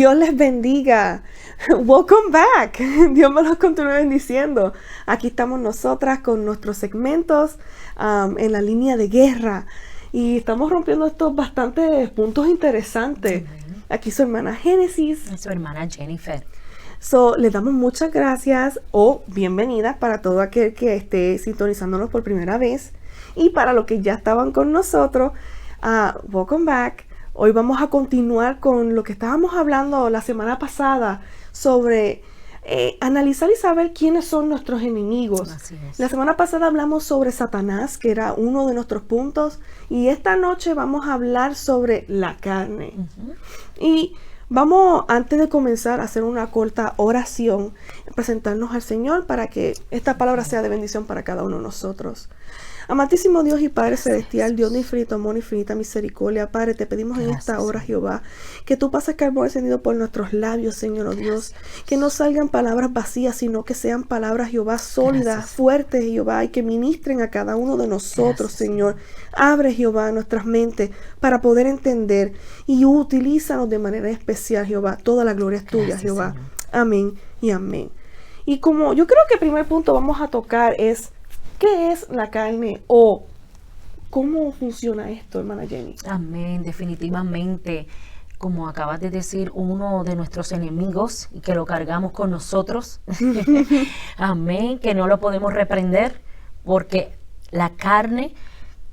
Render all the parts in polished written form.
Dios les bendiga. Welcome back. Dios me los continúe bendiciendo. Aquí estamos nosotras con nuestros segmentos en la línea de guerra. Y estamos rompiendo estos bastantes puntos interesantes. Aquí su hermana Génesis. Y su hermana Jennifer. Les damos muchas gracias o bienvenidas para todo aquel que esté sintonizándonos por primera vez. Y para los que ya estaban con nosotros, welcome back. Hoy vamos a continuar con lo que estábamos hablando la semana pasada sobre analizar y saber quiénes son nuestros enemigos. Así es. La semana pasada hablamos sobre Satanás, que era uno de nuestros puntos, y esta noche vamos a hablar sobre la carne. Y vamos, antes de comenzar, a hacer una corta oración, presentarnos al Señor para que esta palabra sea de bendición para cada uno de nosotros. Amantísimo Dios y Padre Celestial, Dios de infinito amor, infinita misericordia, Padre, te pedimos en esta hora, Jehová, que tú pases carbón encendido por nuestros labios, Señor, oh Dios, que no salgan palabras vacías, sino que sean palabras, Jehová, sólidas, fuertes, Jehová, y que ministren a cada uno de nosotros, Señor. Abre, Jehová, nuestras mentes para poder entender y utilízanos de manera especial, Jehová. Toda la gloria es tuya, Jehová. Señor. Amén y amén. Y como yo creo que el primer punto vamos a tocar es ¿qué es la carne o cómo funciona esto, hermana Jenny? Amén, definitivamente, como acabas de decir, uno de nuestros enemigos y que lo cargamos con nosotros. Amén, que no lo podemos reprender porque la carne,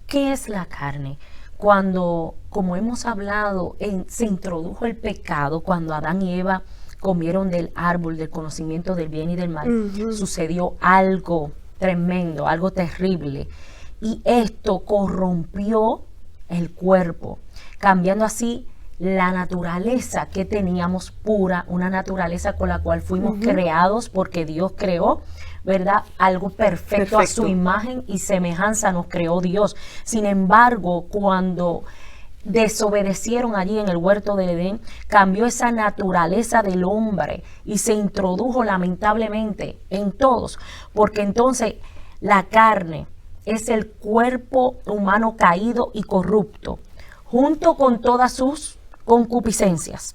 ¿qué es la carne? Cuando, como hemos hablado, se introdujo el pecado, cuando Adán y Eva comieron del árbol del conocimiento del bien y del mal, sucedió algo tremendo, algo terrible, y esto corrompió el cuerpo, cambiando así la naturaleza que teníamos pura, una naturaleza con la cual fuimos creados porque Dios creó, ¿verdad? Algo perfecto. A su imagen y semejanza nos creó Dios. Sin embargo, cuando desobedecieron allí en el huerto del Edén, cambió esa naturaleza del hombre y se introdujo lamentablemente en todos, porque entonces la carne es el cuerpo humano caído y corrupto, junto con todas sus concupiscencias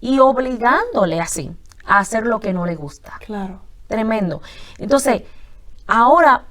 y obligándole así a hacer lo que no le gusta. Claro. Tremendo. Entonces, ahora,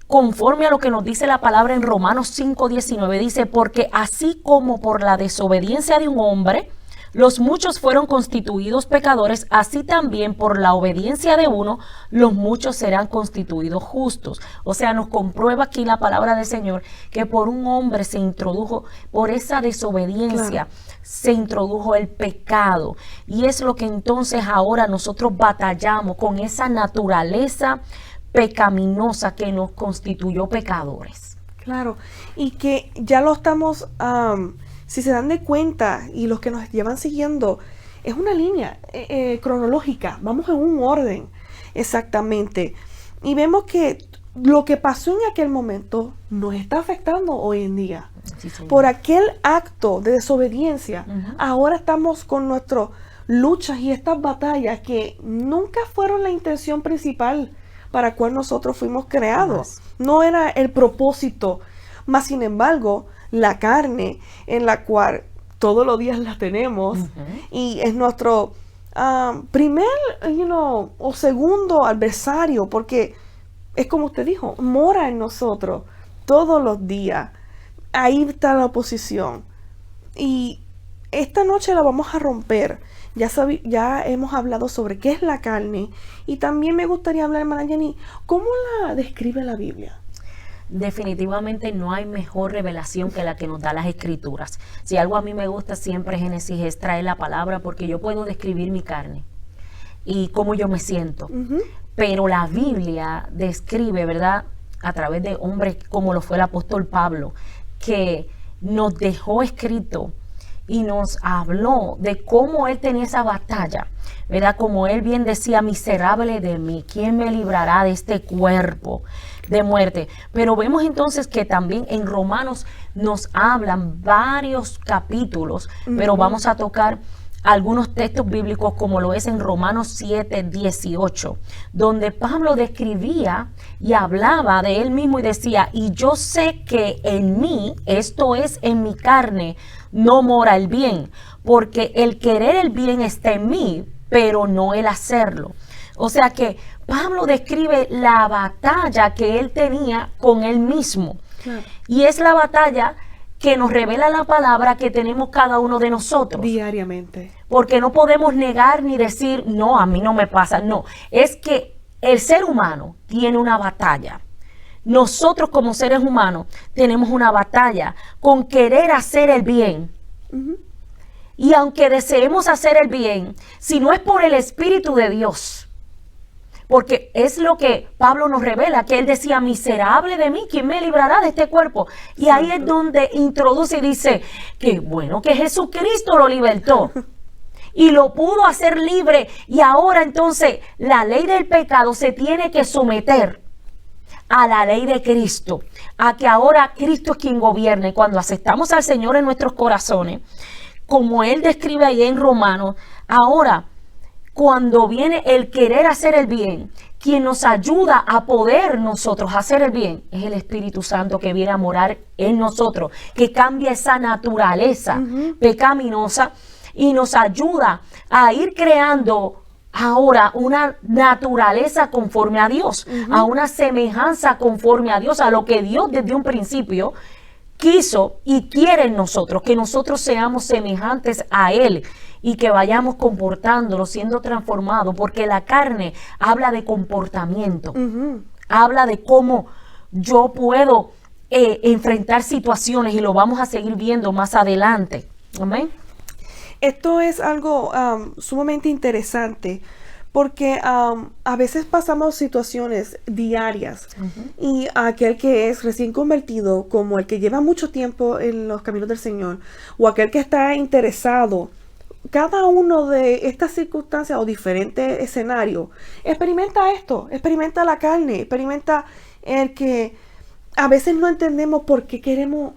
conforme a lo que nos dice la palabra en Romanos 5:19, dice, porque así como por la desobediencia de un hombre, los muchos fueron constituidos pecadores, así también por la obediencia de uno, los muchos serán constituidos justos. O sea, nos comprueba aquí la palabra del Señor que por un hombre se introdujo, por esa desobediencia, se introdujo el pecado. Y es lo que entonces ahora nosotros batallamos con esa naturaleza pecaminosa que nos constituyó pecadores. Claro, y que ya lo estamos, si se dan de cuenta, y los que nos llevan siguiendo, es una línea cronológica, vamos en un orden exactamente, y vemos que lo que pasó en aquel momento nos está afectando hoy en día. Sí, por aquel acto de desobediencia, ahora estamos con nuestras luchas y estas batallas que nunca fueron la intención principal para cual nosotros fuimos creados. No era el propósito. Mas, sin embargo, la carne en la cual todos los días la tenemos y es nuestro primer, o segundo adversario, porque es como usted dijo, mora en nosotros todos los días. Ahí está la oposición. Y esta noche la vamos a romper. Ya hemos hablado sobre qué es la carne y también me gustaría hablar, hermana Jenny, ¿cómo la describe la Biblia? Definitivamente no hay mejor revelación que la que nos da las Escrituras. Si algo a mí me gusta siempre, Génesis, es traer la palabra, porque yo puedo describir mi carne y cómo yo me siento, pero la Biblia describe, ¿verdad?, a través de hombres como lo fue el apóstol Pablo, que nos dejó escrito y nos habló de cómo él tenía esa batalla, ¿verdad? Como él bien decía, miserable de mí, ¿quién me librará de este cuerpo de muerte? Pero vemos entonces que también en Romanos nos hablan varios capítulos, pero vamos a tocar algunos textos bíblicos como lo es en Romanos 7:18, donde Pablo describía y hablaba de él mismo y decía, y yo sé que en mí, esto es en mi carne, no mora el bien, porque el querer el bien está en mí, pero no el hacerlo. O sea que Pablo describe la batalla que él tenía con él mismo. Claro. Y es la batalla que nos revela la palabra que tenemos cada uno de nosotros. Diariamente. Porque no podemos negar ni decir, no, a mí no me pasa. No, es que el ser humano tiene una batalla. Nosotros como seres humanos tenemos una batalla con querer hacer el bien. Uh-huh. Y aunque deseemos hacer el bien, si no es por el Espíritu de Dios, porque es lo que Pablo nos revela, que él decía, miserable de mí, ¿quién me librará de este cuerpo? Y ahí es donde introduce y dice, que bueno que Jesucristo lo libertó y lo pudo hacer libre, y ahora entonces la ley del pecado se tiene que someter a la ley de Cristo, a que ahora Cristo es quien gobierna. Y cuando aceptamos al Señor en nuestros corazones, como él describe ahí en Romanos, ahora cuando viene el querer hacer el bien, quien nos ayuda a poder nosotros hacer el bien es el Espíritu Santo, que viene a morar en nosotros, que cambia esa naturaleza pecaminosa y nos ayuda a ir creando ahora una naturaleza conforme a Dios, a una semejanza conforme a Dios, a lo que Dios desde un principio quiso y quiere en nosotros, que nosotros seamos semejantes a Él y que vayamos comportándonos, siendo transformados, porque la carne habla de comportamiento, habla de cómo yo puedo enfrentar situaciones, y lo vamos a seguir viendo más adelante. Amén. Esto es algo sumamente interesante, porque a veces pasamos situaciones diarias y aquel que es recién convertido, como el que lleva mucho tiempo en los caminos del Señor, o aquel que está interesado, cada uno de estas circunstancias o diferentes escenarios experimenta esto, experimenta la carne, experimenta el que a veces no entendemos por qué queremos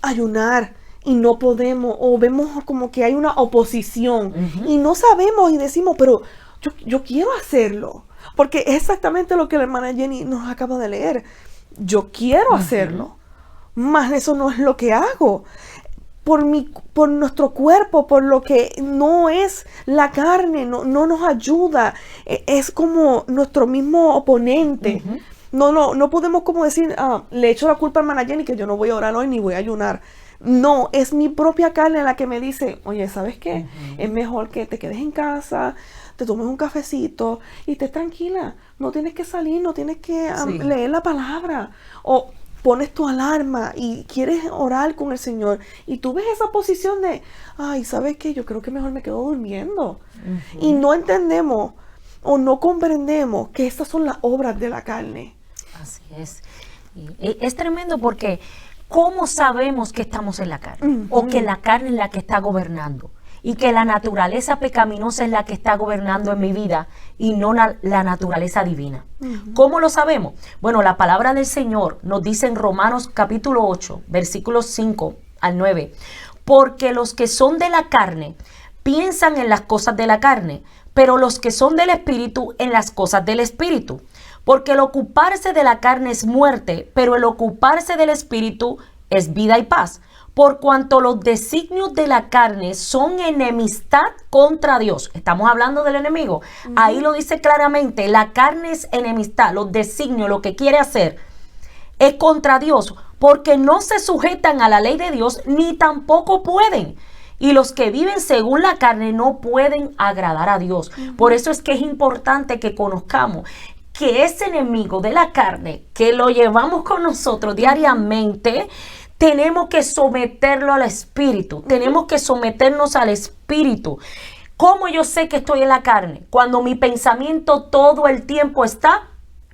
ayunar y no podemos, o vemos como que hay una oposición y no sabemos y decimos, pero yo quiero hacerlo, porque es exactamente lo que la hermana Jenny nos acaba de leer. Yo quiero hacerlo, más eso no es lo que hago. Por nuestro cuerpo, por lo que no es la carne, no nos ayuda, es como nuestro mismo oponente. No podemos como decir, le echo la culpa a hermana Jenny que yo no voy a orar hoy ni voy a ayunar. No, es mi propia carne la que me dice, oye, ¿sabes qué? Es mejor que te quedes en casa, te tomes un cafecito y estés tranquila. No tienes que salir, no tienes que leer la palabra. O pones tu alarma y quieres orar con el Señor. Y tú ves esa posición de, ay, ¿sabes qué? Yo creo que mejor me quedo durmiendo. Y no entendemos o no comprendemos que estas son las obras de la carne. Así es. Y es tremendo porque ¿cómo sabemos que estamos en la carne? O que la carne es la que está gobernando. Y que la naturaleza pecaminosa es la que está gobernando en mi vida y no la naturaleza divina. ¿Cómo lo sabemos? Bueno, la palabra del Señor nos dice en Romanos capítulo 8, versículos 5 al 9. Porque los que son de la carne piensan en las cosas de la carne, pero los que son del Espíritu en las cosas del Espíritu. Porque el ocuparse de la carne es muerte, pero el ocuparse del Espíritu es vida y paz. Por cuanto los designios de la carne son enemistad contra Dios. Estamos hablando del enemigo. Ahí lo dice claramente, la carne es enemistad, los designios, lo que quiere hacer es contra Dios, porque no se sujetan a la ley de Dios, ni tampoco pueden. Y los que viven según la carne no pueden agradar a Dios. Por eso es que es importante que conozcamos que ese enemigo de la carne, que lo llevamos con nosotros diariamente, tenemos que someterlo al Espíritu. Tenemos que someternos al Espíritu. ¿Cómo yo sé que estoy en la carne? Cuando mi pensamiento todo el tiempo está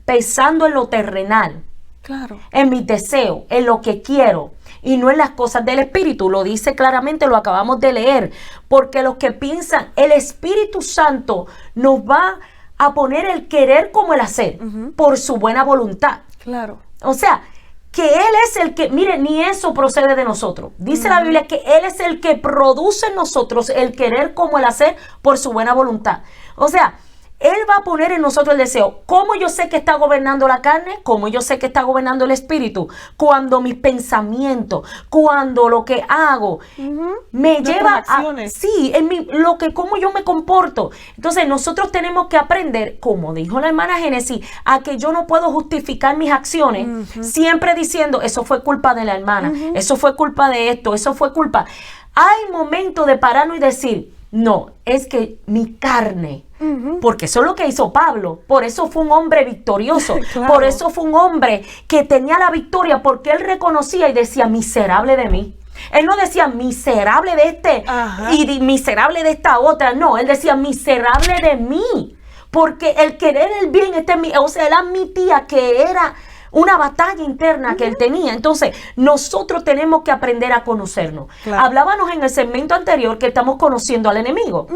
pensando en lo terrenal. Claro. En mis deseos, en lo que quiero. Y no en las cosas del Espíritu. Lo dice claramente, lo acabamos de leer. Porque los que piensan, el Espíritu Santo nos va a poner el querer como el hacer. Por su buena voluntad. Claro. O sea, que Él es el que, mire, ni eso procede de nosotros. Dice la Biblia que Él es el que produce en nosotros el querer como el hacer por su buena voluntad. O sea, Él va a poner en nosotros el deseo. ¿Cómo yo sé que está gobernando la carne? ¿Cómo yo sé que está gobernando el espíritu? Cuando mis pensamientos, cuando lo que hago me lleva a... Sí, cómo yo me comporto. Entonces nosotros tenemos que aprender, como dijo la hermana Génesis, a que yo no puedo justificar mis acciones siempre diciendo, eso fue culpa de la hermana, eso fue culpa de esto, eso fue culpa. Hay momentos de pararnos y decir, no, es que mi carne, porque eso es lo que hizo Pablo, por eso fue un hombre victorioso, claro. Por eso fue un hombre que tenía la victoria, porque él reconocía y decía, miserable de mí. Él no decía miserable de este y miserable de esta otra, no, él decía miserable de mí, porque el querer el bien, o sea, él admitía que era una batalla interna que él tenía. Entonces, nosotros tenemos que aprender a conocernos. Claro. Hablábamos en el segmento anterior que estamos conociendo al enemigo.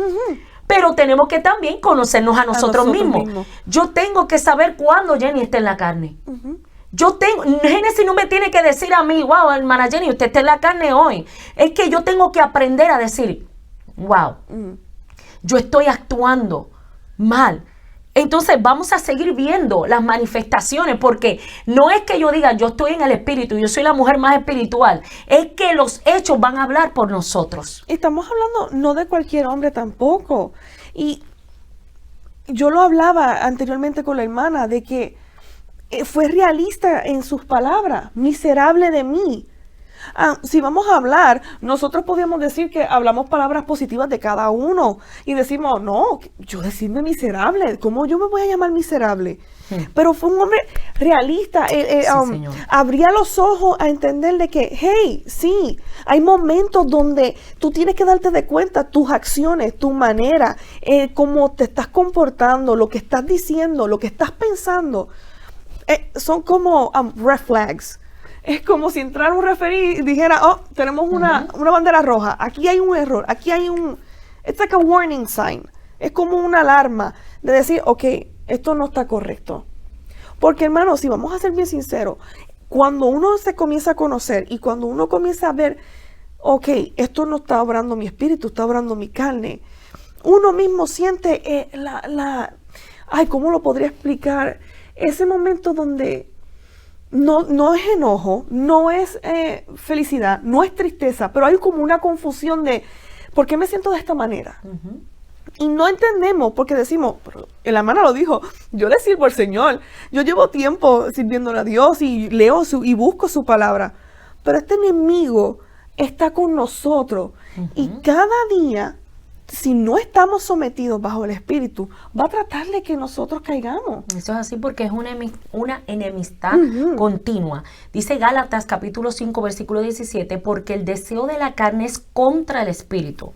Pero tenemos que también conocernos a nosotros mismos. Yo tengo que saber cuándo Jenny está en la carne. Génesis no me tiene que decir a mí, wow, hermana Jenny, usted está en la carne hoy. Es que yo tengo que aprender a decir, wow, yo estoy actuando mal. Entonces vamos a seguir viendo las manifestaciones, porque no es que yo diga yo estoy en el espíritu, yo soy la mujer más espiritual, es que los hechos van a hablar por nosotros. Estamos hablando no de cualquier hombre tampoco. Y yo lo hablaba anteriormente con la hermana de que fue realista en sus palabras, miserable de mí. Si vamos a hablar, nosotros podríamos decir que hablamos palabras positivas de cada uno y decimos, no, yo decirme miserable, ¿cómo yo me voy a llamar miserable? Pero fue un hombre realista, abría los ojos a entender de que, hey, sí, hay momentos donde tú tienes que darte de cuenta tus acciones, tu manera, cómo te estás comportando, lo que estás diciendo, lo que estás pensando, son como red flags. Es como si entrara un referee y dijera, oh, tenemos una bandera roja, aquí hay un error, aquí hay it's like a warning sign. Es como una alarma de decir, ok, esto no está correcto. Porque, hermano, si vamos a ser bien sinceros, cuando uno se comienza a conocer y cuando uno comienza a ver, ok, esto no está obrando mi espíritu, está obrando mi carne, uno mismo siente ¿cómo lo podría explicar? Ese momento donde no es enojo, no es felicidad, no es tristeza, pero hay como una confusión de ¿por qué me siento de esta manera? Y no entendemos porque decimos, la hermana lo dijo, yo le sirvo al Señor, yo llevo tiempo sirviéndole a Dios y leo y busco su palabra, pero este enemigo está con nosotros y cada día, si no estamos sometidos bajo el Espíritu, va a tratar de que nosotros caigamos. Eso es así porque es una enemistad continua. Dice Gálatas capítulo 5 versículo 17, porque el deseo de la carne es contra el Espíritu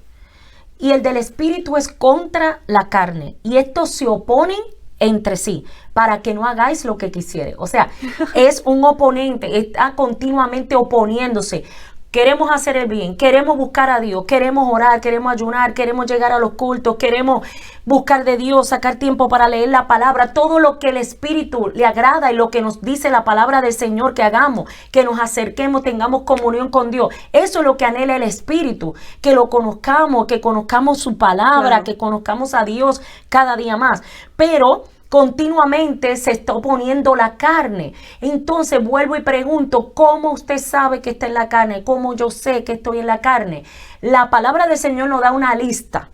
y el del Espíritu es contra la carne, y estos se oponen entre sí, para que no hagáis lo que quisiere. O sea, es un oponente, está continuamente oponiéndose. Queremos hacer el bien, queremos buscar a Dios, queremos orar, queremos ayunar, queremos llegar a los cultos, queremos buscar de Dios, sacar tiempo para leer la palabra, todo lo que el Espíritu le agrada y lo que nos dice la palabra del Señor que hagamos, que nos acerquemos, tengamos comunión con Dios. Eso es lo que anhela el Espíritu, que lo conozcamos, que conozcamos su palabra, claro, que conozcamos a Dios cada día más. Pero continuamente se está oponiendo la carne. Entonces vuelvo y pregunto, ¿cómo usted sabe que está en la carne? ¿Cómo yo sé que estoy en la carne? La palabra del Señor nos da una lista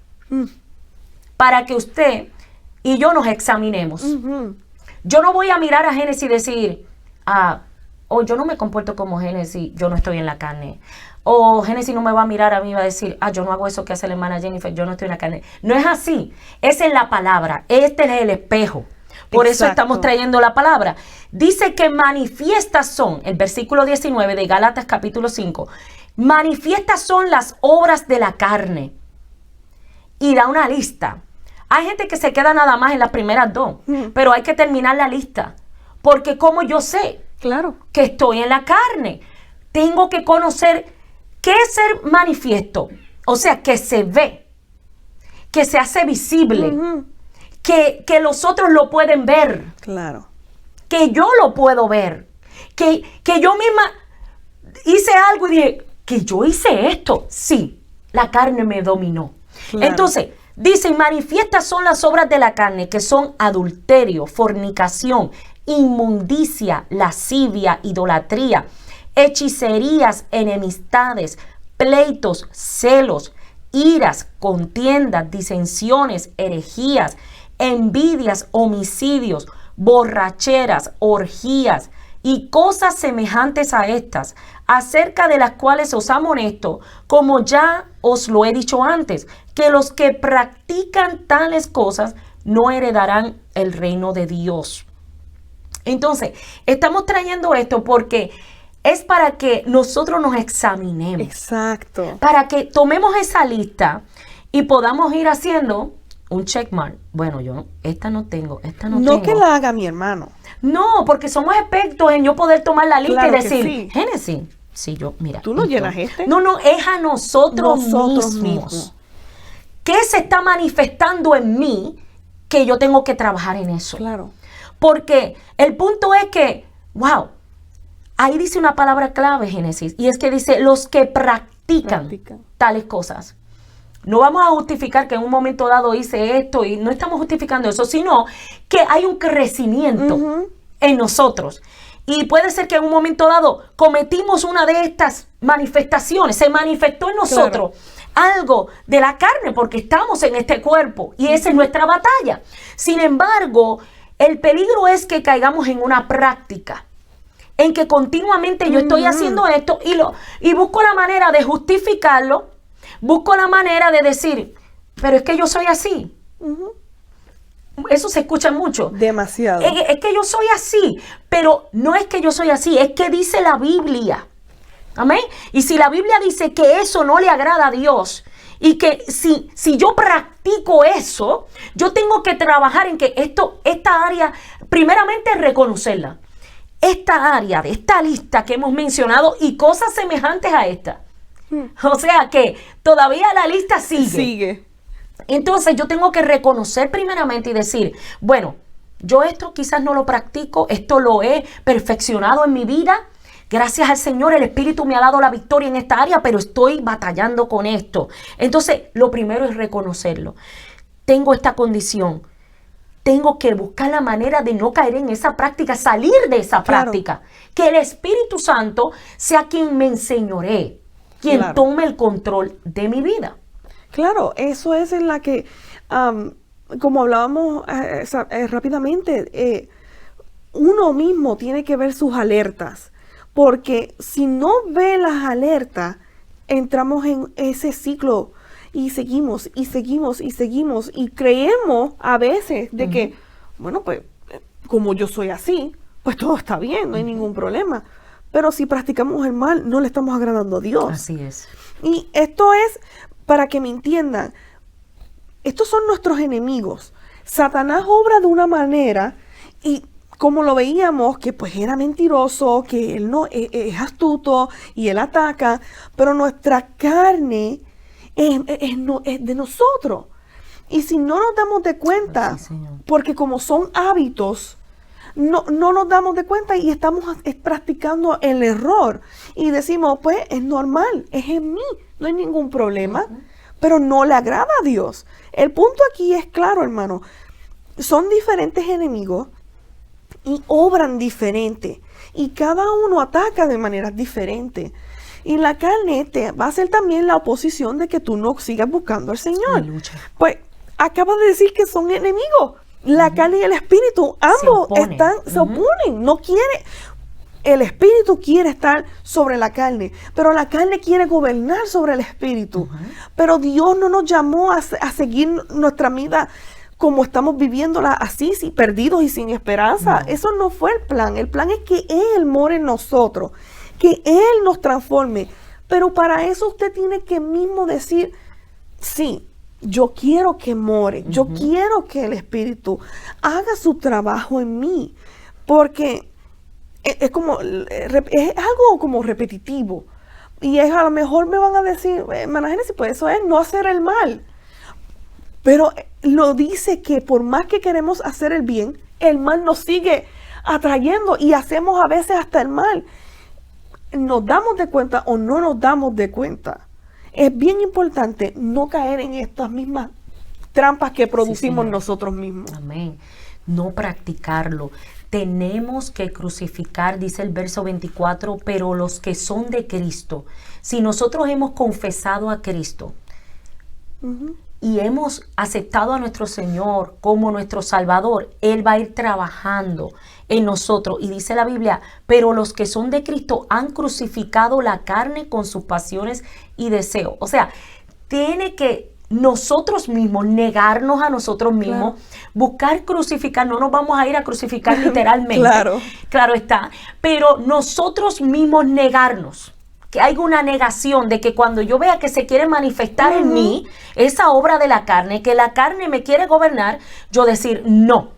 para que usted y yo nos examinemos. Yo no voy a mirar a Génesis y decir, yo no me comporto como Génesis, yo no estoy en la carne. O Génesis no me va a mirar a mí y va a decir, yo no hago eso que hace la hermana Jennifer, yo no estoy en la carne. No es así, es en la palabra, este es el espejo. Por eso estamos trayendo la palabra. Dice que manifiestas son, el versículo 19 de Gálatas capítulo 5, manifiestas son las obras de la carne. Y da una lista. Hay gente que se queda nada más en las primeras dos, pero hay que terminar la lista. Porque como yo sé que estoy en la carne, tengo que conocer qué es ser manifiesto. O sea, que se ve, que se hace visible, que los otros lo pueden ver. Claro. Que yo lo puedo ver. Que yo misma hice algo y dije, que yo hice esto. Sí, la carne me dominó. Claro. Entonces, Dice, y manifiestas son las obras de la carne, que son adulterio, fornicación, inmundicia, lascivia, idolatría, hechicerías, enemistades, pleitos, celos, iras, contiendas, disensiones, herejías, envidias, homicidios, borracheras, orgías y cosas semejantes a estas, acerca de las cuales os amonesto, como ya os lo he dicho antes, que los que practican tales cosas no heredarán el reino de Dios. Entonces, estamos trayendo esto porque es para que nosotros nos examinemos. Exacto. Para que tomemos esa lista y podamos ir haciendo un checkmark. Bueno, yo esta no tengo, esta no tengo. No que la haga mi hermano. No, porque somos expertos en yo poder tomar la lista Claro y que decir, sí. Génesis, si yo, mira. Tú no esto. llenas este. No, es a nosotros Nosotros mismos. mismos. ¿Qué se está manifestando en mí que yo tengo que trabajar en eso? Claro. Porque el punto es que, wow, ahí dice una palabra clave, Génesis, y es que dice, los que practican tales cosas. No vamos a justificar que en un momento dado hice esto y no estamos justificando eso, sino que hay un crecimiento en nosotros. Y puede ser que en un momento dado cometimos una de estas manifestaciones, se manifestó en nosotros algo de la carne porque estamos en este cuerpo y esa es nuestra batalla. Sin embargo, el peligro es que caigamos en una práctica en que continuamente yo estoy haciendo esto y busco la manera de justificarlo, busco la manera de decir, pero es que yo soy así. Eso se escucha mucho. Demasiado. Es que yo soy así, pero no es que yo soy así, es que dice la Biblia. Amén. Y si la Biblia dice que eso no le agrada a Dios y que si yo practico eso, yo tengo que trabajar en que esta área, primeramente reconocerla. Esta área de esta lista que hemos mencionado y cosas semejantes a esta. O sea que todavía la lista sigue. Entonces yo tengo que reconocer primeramente y decir, bueno, yo esto quizás no lo practico, esto lo he perfeccionado en mi vida. Gracias al Señor, el Espíritu me ha dado la victoria en esta área, pero estoy batallando con esto. Entonces, lo primero es reconocerlo. Tengo esta condición. Tengo que buscar la manera de no caer en esa práctica, salir de esa práctica. Que el Espíritu Santo sea quien me enseñoree, quien tome el control de mi vida. Claro, eso es en la que, como hablábamos rápidamente, uno mismo tiene que ver sus alertas. Porque si no ve las alertas, entramos en ese ciclo y seguimos y creemos a veces de que, bueno, pues como yo soy así, pues todo está bien, no hay ningún problema. Pero si practicamos el mal, no le estamos agradando a Dios. Así es. Y esto es, para que me entiendan, estos son nuestros enemigos. Satanás obra de una manera y como lo veíamos, que pues era mentiroso, que él no es astuto y él ataca, pero nuestra carne es de nosotros. Y si no nos damos de cuenta, porque como son hábitos, no nos damos de cuenta y estamos practicando el error. Y decimos, pues es normal, es en mí, no hay ningún problema, pero no le agrada a Dios. El punto aquí es claro, hermano, son diferentes enemigos y obran diferente. Y cada uno ataca de maneras diferentes. Y la carne te va a ser también la oposición de que tú no sigas buscando al Señor. Pues acabas de decir que son enemigos. La carne y el espíritu, ambos se oponen. No quiere. El espíritu quiere estar sobre la carne, pero la carne quiere gobernar sobre el espíritu. Pero Dios no nos llamó a seguir nuestra vida como estamos viviéndola así, perdidos y sin esperanza. Eso no fue el plan. El plan es que Él more en nosotros, que Él nos transforme. Pero para eso usted tiene que mismo decir, sí, yo quiero que more, yo quiero que el Espíritu haga su trabajo en mí. Porque es algo como repetitivo. Y a lo mejor me van a decir, hermana Génesis, pues eso es no hacer el mal. Pero lo dice que por más que queremos hacer el bien, el mal nos sigue atrayendo y hacemos a veces hasta el mal. ¿Nos damos de cuenta o no nos damos de cuenta? Es bien importante no caer en estas mismas trampas que producimos Señor. nosotros mismos. Amén. No practicarlo. Tenemos que crucificar, dice el verso 24, pero los que son de Cristo. Si nosotros hemos confesado a Cristo y hemos aceptado a nuestro Señor como nuestro Salvador, Él va a ir trabajando en nosotros. Y dice la Biblia, pero los que son de Cristo han crucificado la carne con sus pasiones y deseos. O sea, tiene que nosotros mismos negarnos a nosotros mismos, buscar crucificar. No nos vamos a ir a crucificar literalmente, claro está, pero nosotros mismos negarnos, que hay una negación de que cuando yo vea que se quiere manifestar en mí esa obra de la carne, que la carne me quiere gobernar, yo decir no.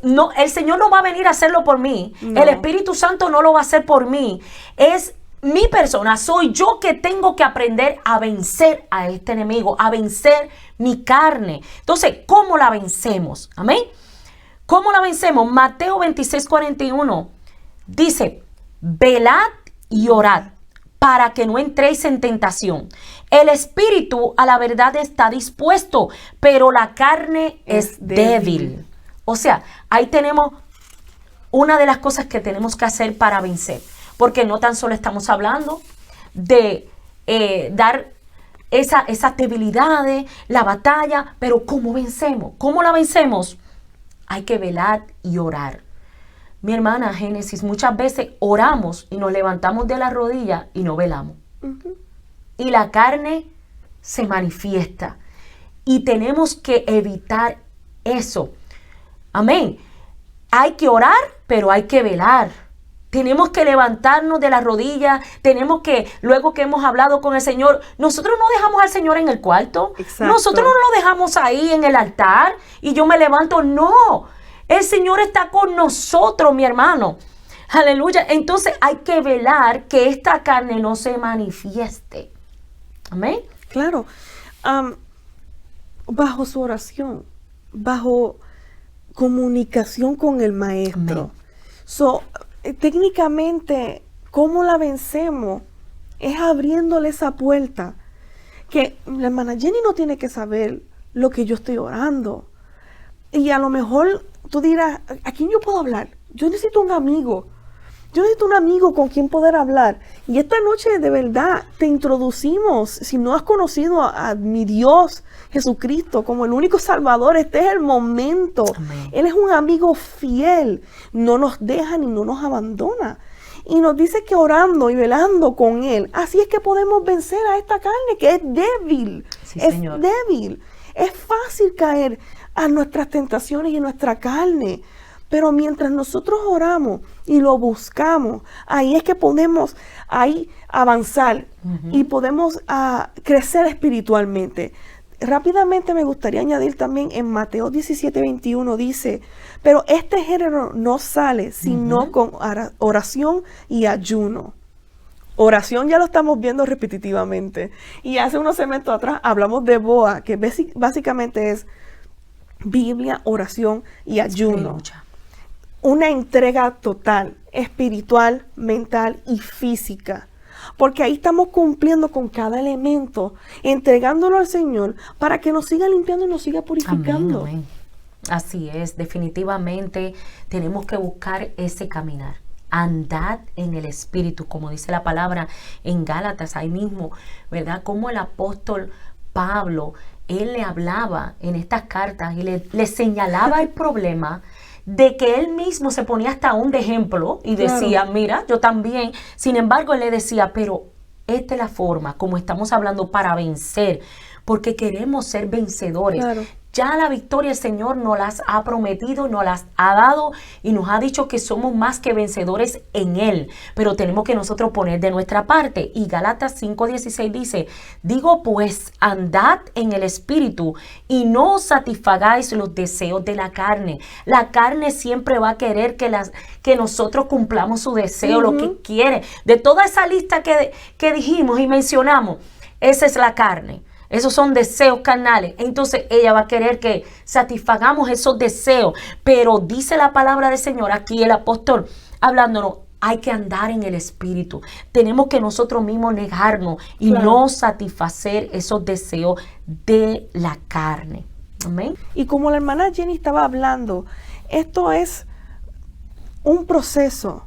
No, el Señor no va a venir a hacerlo por mí, el Espíritu Santo no lo va a hacer por mí, es mi persona, soy yo que tengo que aprender a vencer a este enemigo, a vencer mi carne. Entonces, ¿cómo la vencemos? Amén. ¿Cómo la vencemos? Mateo 26:41 dice, velad y orad para que no entréis en tentación. El espíritu a la verdad está dispuesto, pero la carne es débil. O sea, ahí tenemos una de las cosas que tenemos que hacer para vencer. Porque no tan solo estamos hablando de dar esas debilidades, la batalla, pero ¿cómo vencemos? ¿Cómo la vencemos? Hay que velar y orar. Mi hermana Génesis, muchas veces oramos y nos levantamos de la rodilla y no velamos. Y la carne se manifiesta. Y tenemos que evitar eso. Amén. Hay que orar, pero hay que velar. Tenemos que levantarnos de la rodilla, tenemos que, luego que hemos hablado con el Señor, nosotros no dejamos al Señor en el cuarto, nosotros no lo dejamos ahí en el altar y yo me levanto, no, el Señor está con nosotros, mi hermano, aleluya. Entonces hay que velar que esta carne no se manifieste, amén. Claro, bajo su oración, bajo comunicación con el Maestro. Técnicamente, ¿cómo la vencemos? Es abriéndole esa puerta. Que la hermana Jenny no tiene que saber lo que yo estoy orando. Y a lo mejor tú dirás, ¿a quién yo puedo hablar? Yo necesito un amigo. Yo necesito un amigo con quien poder hablar. Y esta noche de verdad te introducimos, si no has conocido a mi Dios Jesucristo como el único Salvador, este es el momento. Amén. Él es un amigo fiel, no nos deja ni no nos abandona. Y nos dice que orando y velando con Él, así es que podemos vencer a esta carne que es débil. Sí, es Señor. débil. Es fácil caer a nuestras tentaciones y nuestra carne. Pero mientras nosotros oramos y lo buscamos, ahí es que podemos ahí avanzar y podemos crecer espiritualmente. Rápidamente me gustaría añadir también en Mateo 17:21 dice, pero este género no sale sino con oración y ayuno. Oración ya lo estamos viendo repetitivamente. Y hace unos segmentos atrás hablamos de BOA, que básicamente es Biblia, oración y ayuno. Una entrega total, espiritual, mental y física. Porque ahí estamos cumpliendo con cada elemento, entregándolo al Señor para que nos siga limpiando y nos siga purificando. Amén, amén. Así es, definitivamente tenemos que buscar ese caminar. Andad en el Espíritu, como dice la palabra en Gálatas, ahí mismo, ¿verdad? Como el apóstol Pablo, él le hablaba en estas cartas y le señalaba el problema de que él mismo se ponía hasta un de ejemplo y decía, mira, yo también. Sin embargo, él le decía, pero esta es la forma como estamos hablando para vencer, porque queremos ser vencedores. Ya la victoria el Señor nos las ha prometido, nos las ha dado y nos ha dicho que somos más que vencedores en Él. Pero tenemos que nosotros poner de nuestra parte. Y Gálatas 5:16 dice, digo pues, andad en el Espíritu y no os satisfagáis los deseos de la carne. La carne siempre va a querer que nosotros cumplamos su deseo, lo que quiere. De toda esa lista que dijimos y mencionamos, esa es la carne. Esos son deseos carnales. Entonces ella va a querer que satisfagamos esos deseos. Pero dice la palabra del Señor aquí, el apóstol, hablándonos, hay que andar en el Espíritu. Tenemos que nosotros mismos negarnos y Claro. no satisfacer esos deseos de la carne. Amén. Y como la hermana Jenny estaba hablando, esto es un proceso,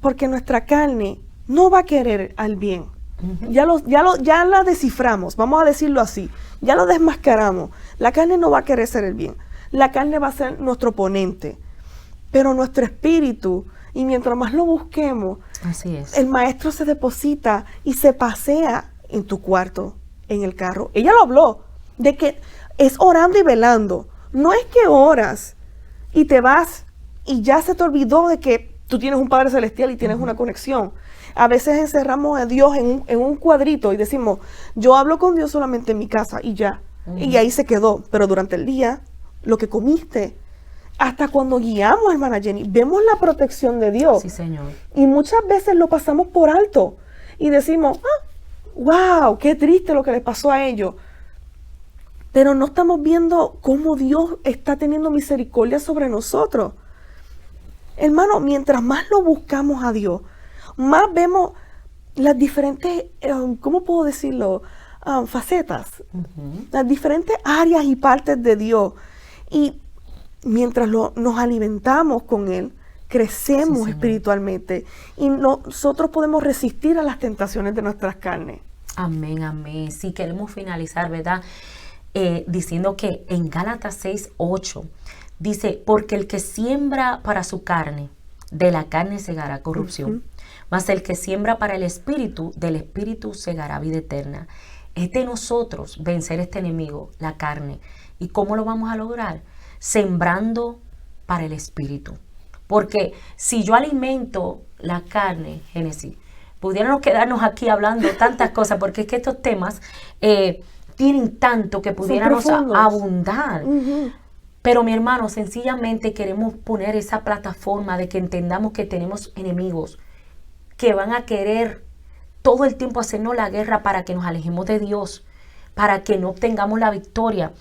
porque nuestra carne no va a querer al bien. Ya la desciframos, vamos a decirlo así, ya lo desmascaramos. La carne no va a querer ser el bien. La carne va a ser nuestro oponente, pero nuestro espíritu, y mientras más lo busquemos, Así es. el maestro se deposita y se pasea en tu cuarto, en el carro. Ella lo habló, de que es orando y velando. No es que oras y te vas y ya se te olvidó de que tú tienes un Padre Celestial y tienes una conexión. A veces encerramos a Dios en un cuadrito y decimos, yo hablo con Dios solamente en mi casa y ya. Y ahí se quedó. Pero durante el día, lo que comiste, hasta cuando guiamos, hermana Jenny, vemos la protección de Dios. Sí, Señor. Y muchas veces lo pasamos por alto y decimos, wow, qué triste lo que les pasó a ellos. Pero no estamos viendo cómo Dios está teniendo misericordia sobre nosotros. Hermano, mientras más lo buscamos a Dios, más vemos las diferentes, ¿cómo puedo decirlo? Facetas, las diferentes áreas y partes de Dios. Y mientras nos alimentamos con Él, crecemos Sí, Señor. espiritualmente y nosotros podemos resistir a las tentaciones de nuestras carnes. Amén, amén. Sí, queremos finalizar, ¿verdad? Diciendo que en Gálatas 6:8 dice, porque el que siembra para su carne, de la carne segará corrupción, mas el que siembra para el espíritu, del espíritu segará vida eterna. Es de nosotros vencer este enemigo, la carne. ¿Y cómo lo vamos a lograr? Sembrando para el espíritu. Porque si yo alimento la carne, Génesis, pudiéramos quedarnos aquí hablando tantas cosas, porque es que estos temas tienen tanto que pudiéramos profundos. abundar. Pero mi hermano, sencillamente queremos poner esa plataforma de que entendamos que tenemos enemigos que van a querer todo el tiempo hacernos la guerra para que nos alejemos de Dios, para que no obtengamos la victoria.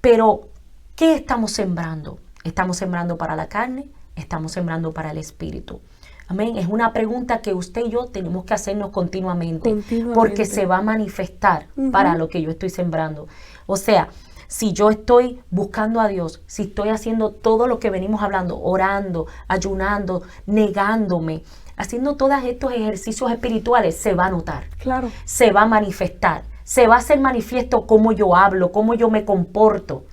Pero, ¿qué estamos sembrando? ¿Estamos sembrando para la carne? ¿Estamos sembrando para el espíritu? Amén. Es una pregunta que usted y yo tenemos que hacernos continuamente. Porque se va a manifestar para lo que yo estoy sembrando. O sea, si yo estoy buscando a Dios, si estoy haciendo todo lo que venimos hablando, orando, ayunando, negándome, haciendo todos estos ejercicios espirituales, se va a notar. Claro. Se va a manifestar. Se va a hacer manifiesto cómo yo hablo, cómo yo me comporto.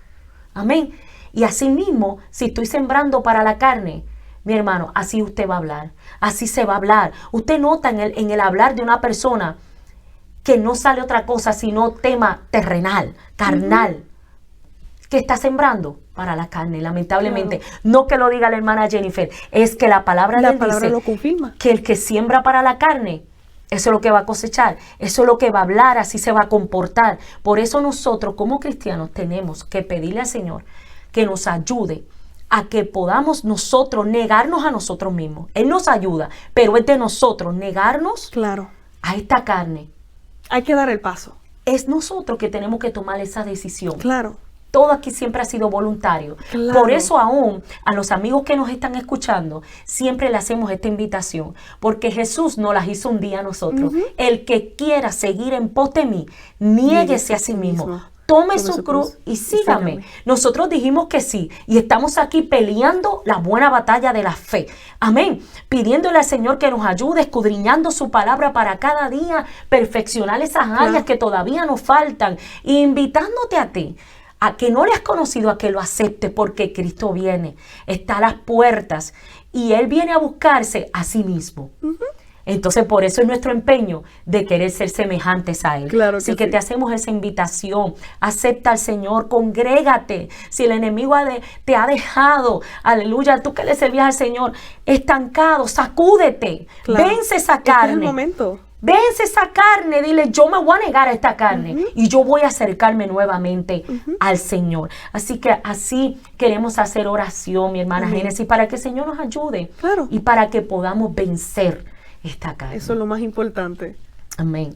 Amén. Y así mismo, si estoy sembrando para la carne, mi hermano, así usted va a hablar. Así se va a hablar. Usted nota en el hablar de una persona que no sale otra cosa sino tema terrenal, carnal. ¿Qué está sembrando? Para la carne, lamentablemente. Claro. No que lo diga la hermana Jennifer, es que la palabra de Dios dice lo confirma. Que el que siembra para la carne, eso es lo que va a cosechar, eso es lo que va a hablar, así se va a comportar. Por eso nosotros como cristianos tenemos que pedirle al Señor que nos ayude a que podamos nosotros negarnos a nosotros mismos. Él nos ayuda, pero es de nosotros negarnos Claro. a esta carne. Hay que dar el paso. Es nosotros que tenemos que tomar esa decisión. Claro. Todo aquí siempre ha sido voluntario. Claro. Por eso aún a los amigos que nos están escuchando, siempre le hacemos esta invitación. Porque Jesús nos las hizo un día a nosotros. El que quiera seguir en pos de mí, niéguese a sí mismo. Tome su cruz y sígame. Nosotros dijimos que sí y estamos aquí peleando la buena batalla de la fe. Amén. Pidiéndole al Señor que nos ayude, escudriñando su palabra para cada día perfeccionar esas áreas que todavía nos faltan. E invitándote a ti, a que no le has conocido, a que lo aceptes, porque Cristo viene, está a las puertas y Él viene a buscarse a sí mismo. Entonces, por eso es nuestro empeño de querer ser semejantes a Él. Claro que Así que sí. te hacemos esa invitación. Acepta al Señor, congrégate. Si el enemigo te ha dejado, aleluya, tú que le servías al Señor, estancado, sacúdete. Claro. Vence esa Este es el carne. momento. Vence esa carne, dile, yo me voy a negar a esta carne y yo voy a acercarme nuevamente al Señor. Así que así queremos hacer oración, mi hermana Génesis, para que el Señor nos ayude. Claro. Y para que podamos vencer esta carne. Eso es lo más importante. Amén.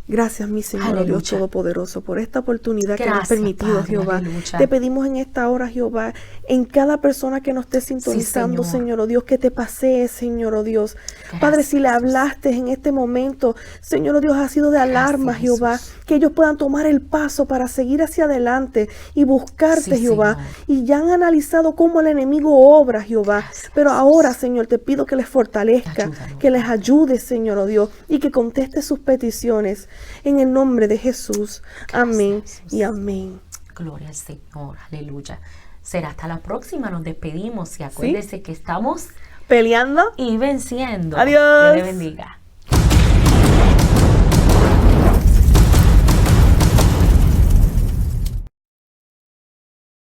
Gracias, mi Señor, Aleluya. Dios Todopoderoso, por esta oportunidad que nos has Gracias, permitido, Padre, Jehová. aleluya. Te pedimos en esta hora, Jehová, en cada persona que nos esté sintonizando, Señor. Señor, oh Dios, que te pasee, Señor, oh Dios. Gracias, Padre, si le Jesús. hablaste en este momento, Señor, oh Dios, ha sido de alarma, Gracias, Jehová, Jesús. que ellos puedan tomar el paso para seguir hacia adelante y buscarte, Sí, Jehová. Señor. Y ya han analizado cómo el enemigo obra, Jehová. Gracias, Pero Jesús. ahora, Señor, te pido que les fortalezca, Ayúdanos, que les Padre. ayude, Señor, oh Dios, y que conteste sus peticiones en el nombre de Jesús. Amén Jesús. y amén. Gloria al Señor, aleluya. Será hasta la próxima, nos despedimos y acuérdese que estamos Peleando. y venciendo. Adiós. Dios le bendiga.